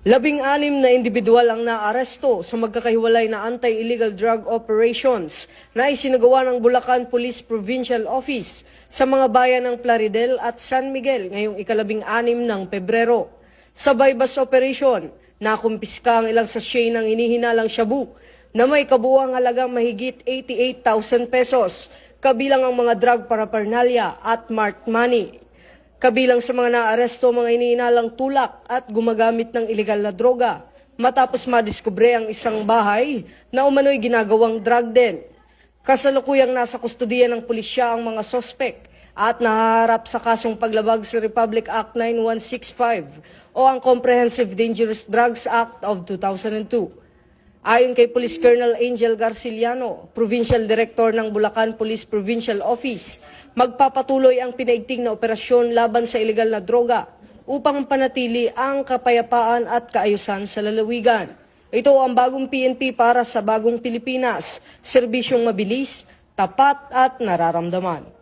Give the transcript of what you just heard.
16 na individual ang naaresto sa magkakahiwalay na anti-illegal drug operations na isinagawa ng Bulacan Police Provincial Office sa mga bayan ng Plaridel at San Miguel ngayong 16 ng Pebrero. Sa bypass operation, nakumpiska ang ilang sachet ng hinihinalang shabu na may kabuuang halagang mahigit 88,000 pesos, kabilang ang mga drug paraphernalia at marked money. Kabilang sa mga naaresto mga iniinalang tulak at gumagamit ng ilegal na droga matapos madiskubre ang isang bahay na umano'y ginagawang drug den. Kasalukuyang nasa kustudiya ng pulisya ang mga sospek at nahaharap sa kasong paglabag sa Republic Act 9165 o ang Comprehensive Dangerous Drugs Act of 2002. Ayon kay Police Colonel Angel Garciliano, Provincial Director ng Bulacan Police Provincial Office, magpapatuloy ang pinaigting na operasyon laban sa ilegal na droga upang panatili ang kapayapaan at kaayusan sa lalawigan. Ito ang bagong PNP para sa bagong Pilipinas, serbisyong mabilis, tapat at nararamdaman.